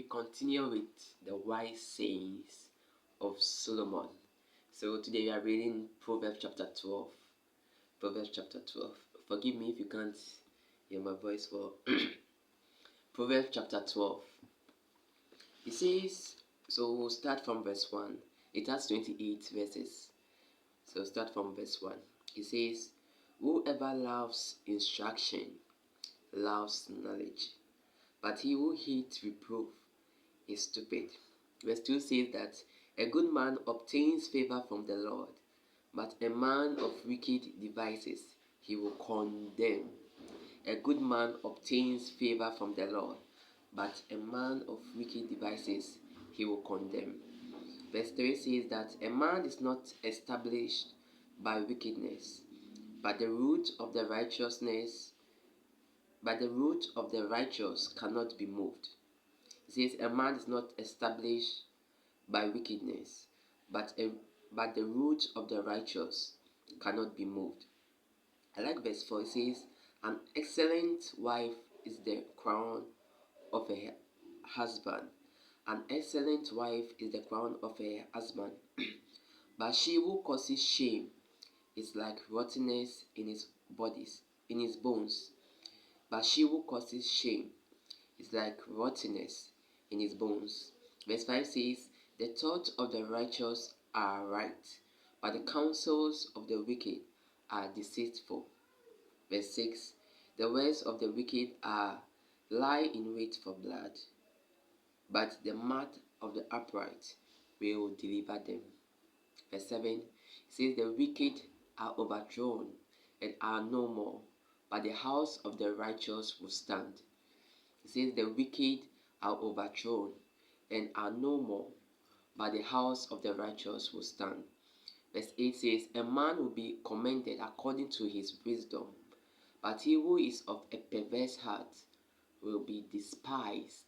continue with the wise sayings of Solomon. So today we are reading Proverbs chapter 12. Proverbs chapter 12. Forgive me if you can't hear my voice well. Proverbs chapter 12. It says, so we'll start from verse 1. It has 28 verses. So start from verse 1. It says, whoever loves instruction loves knowledge, but he who hates reproof is stupid. Verse 2 says that a good man obtains favor from the Lord, but a man of wicked devices he will condemn. A good man obtains favor from the Lord, but a man of wicked devices he will condemn. Verse 3 says that a man is not established by wickedness, but the root of the righteous cannot be moved. It says a man is not established by wickedness, but the root of the righteous cannot be moved. I like verse 4. It says, an excellent wife is the crown of a husband. An excellent wife is the crown of a husband. But she who causes shame is like rottenness in his bones. But she who causes shame is like rottenness in his bones. Verse 5 says, the thoughts of the righteous are right, but the counsels of the wicked are deceitful. Verse 6, the words of the wicked lie in wait for blood, but the mouth of the upright will deliver them. Verse 7 says, the wicked are overthrown and are no more, but the house of the righteous will stand. It says, the wicked are overthrown and are no more, but the house of the righteous will stand. Verse 8 says, a man will be commended according to his wisdom, but he who is of a perverse heart will be despised.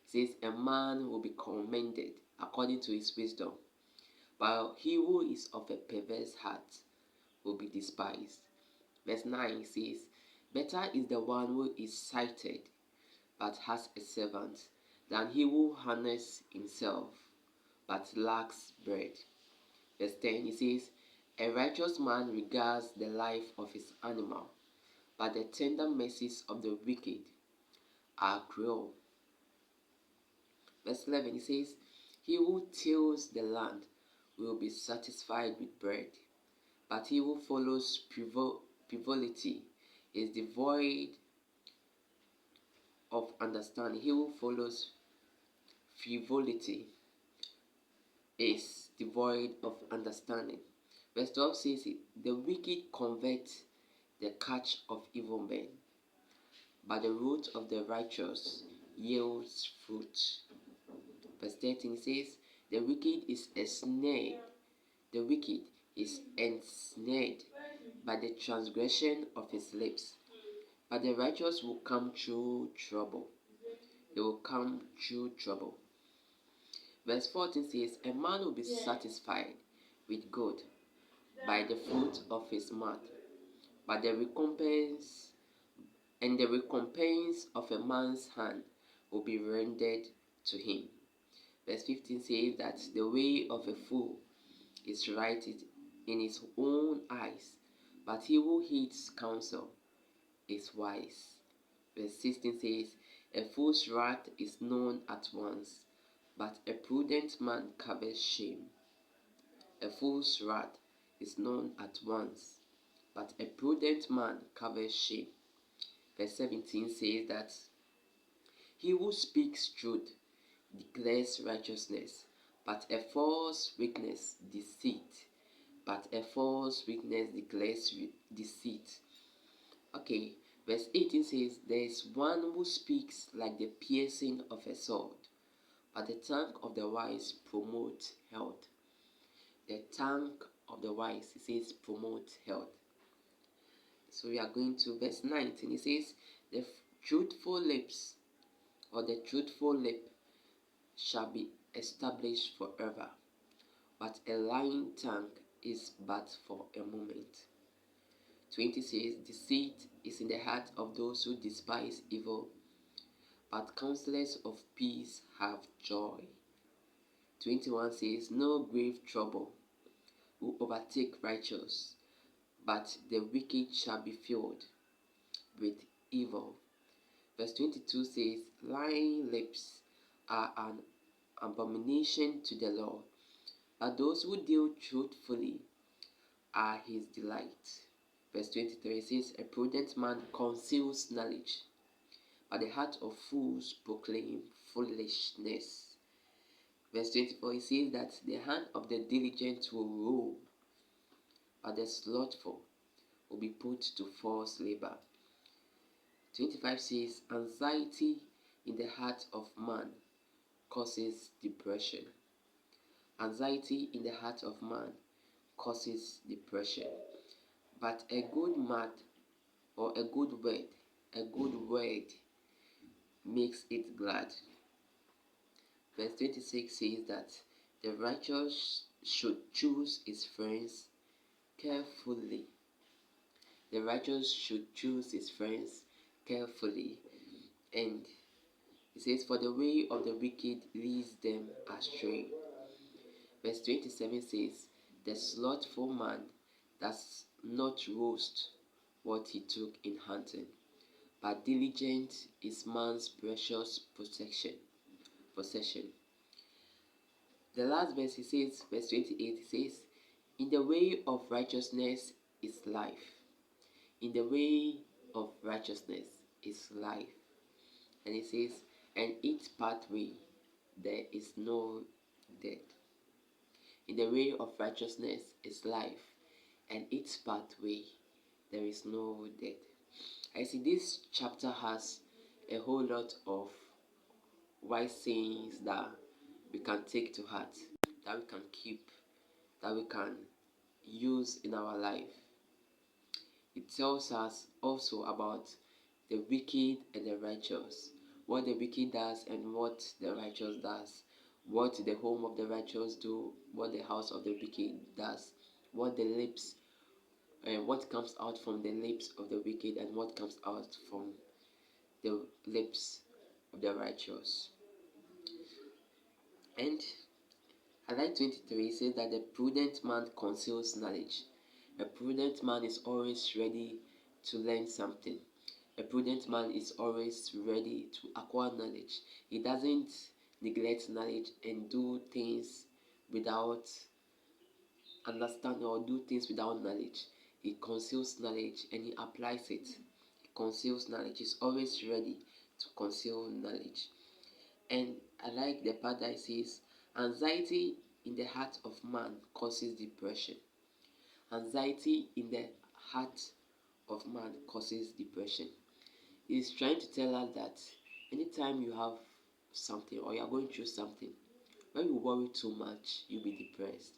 It says, a man will be commended according to his wisdom, but he who is of a perverse heart will be despised. Verse 9 says, better is the one who is sighted but has a servant than he who harnesses himself but lacks bread. Verse 10 it says, a righteous man regards the life of his animal, but the tender mercies of the wicked are cruel. Verse 11 it says, he who tills the land will be satisfied with bread, but he who follows frivolity is devoid of understanding. He who follows frivolity is devoid of understanding. Verse 12 says, the wicked convert the catch of evil men, but the root of the righteous yields fruit. Verse 13 says, the wicked is ensnared by the transgression of his lips, but the righteous will come through trouble. They will come through trouble. Verse 14 says, a man will be satisfied with good by the fruit of his mouth, but the recompense of a man's hand will be rendered to him. Verse 15 says that the way of a fool is right in his own eyes, but he who heeds counsel is wise. Verse 16 says, a fool's wrath is known at once, but a prudent man covers shame. A fool's wrath is known at once, but a prudent man covers shame. Verse 17 says that he who speaks truth declares righteousness, but a false witness deceit. But a false witness declares deceit. Okay, verse 18 says, there is one who speaks like the piercing of a sword, but the tongue of the wise promotes health. The tongue of the wise, it says, promotes health. So we are going to verse 19. It says, the truthful lips, or the truthful lip, shall be established forever, but a lying tongue is but for a moment. 20 says, deceit is in the heart of those who despise evil, but counselors of peace have joy. 21 says, no grave trouble will overtake righteous, but the wicked shall be filled with evil. Verse 22 says, lying lips are an abomination to the Lord, but those who deal truthfully are his delight. Verse 23 says, a prudent man conceals knowledge, but the heart of fools proclaim foolishness. Verse 24 it says that the hand of the diligent will rule, but the slothful will be put to forced labor. 25 says, anxiety in the heart of man causes depression. Anxiety in the heart of man causes depression. But a good man or a good word makes it glad. Verse 26 says that the righteous should choose his friends carefully. The righteous should choose his friends carefully. And it says, for the way of the wicked leads them astray. Verse 27 says, the slothful man does not roast what he took in hunting, but diligent is man's precious possession. The last verse he says, verse 28, it says, in the way of righteousness is life. In the way of righteousness is life. And it says, and its pathway there is no death. In the way of righteousness is life, and its pathway there is no death. I see this chapter has a whole lot of wise sayings that we can take to heart, that we can keep, that we can use in our life. It tells us also about the wicked and the righteous, what the wicked does and what the righteous does, what the home of the righteous do, what the house of the wicked does, what the lips and what comes out from the lips of the wicked and what comes out from the lips of the righteous. And highlight 23 says that the prudent man conceals knowledge. A prudent man is always ready to learn something. A prudent man is always ready to acquire knowledge. He doesn't neglect knowledge and do things without understanding or do things without knowledge. He conceals knowledge and he applies it. He conceals knowledge. He's always ready to conceal knowledge. And I like the part that says, anxiety in the heart of man causes depression. Anxiety in the heart of man causes depression. It's trying to tell us that anytime you have something or you are going through something, when you worry too much, you'll be depressed.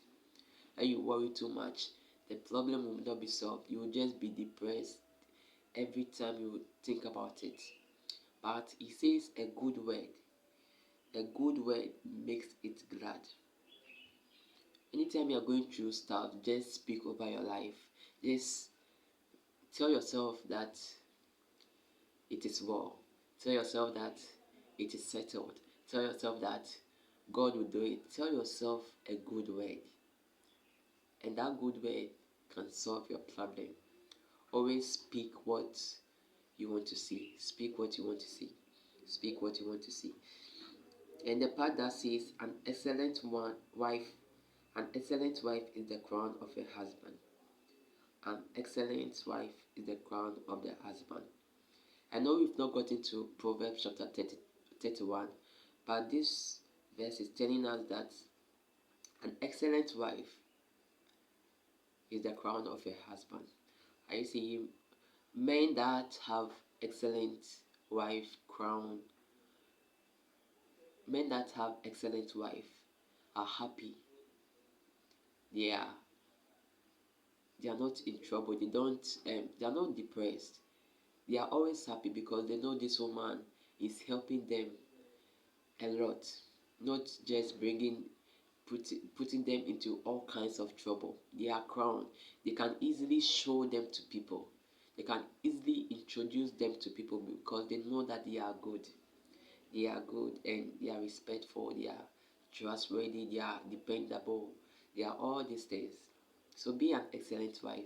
When you worry too much, the problem will not be solved. You will just be depressed every time you think about it. But he says a good word. A good word makes it glad. Anytime you are going through stuff, just speak over your life. Just tell yourself that it is well. Tell yourself that it is settled. Tell yourself that God will do it. Tell yourself a good word. And that good word can solve your problem. Always speak what you want to see. Speak what you want to see. Speak what you want to see. And the part that says an excellent wife is the crown of a husband. An excellent wife is the crown of the husband. I know we've not gotten to Proverbs chapter 31, but this verse is telling us that an excellent wife is the crown of a husband. I see men that have excellent wife crown. Men that have excellent wife are happy. They are not in trouble. They are not depressed. They are always happy because they know this woman is helping them a lot, not just putting them into all kinds of trouble. They are crowned. They can easily show them to people. They can easily introduce them to people because they know that they are good. They are good and they are respectful, they are trustworthy, they are dependable, they are all these things. So be an excellent wife.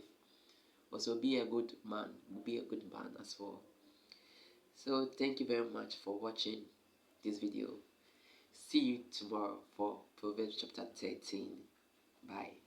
Also be a good man, be a good man as well. So thank you very much for watching this video. See you tomorrow for Proverbs chapter 13. Bye.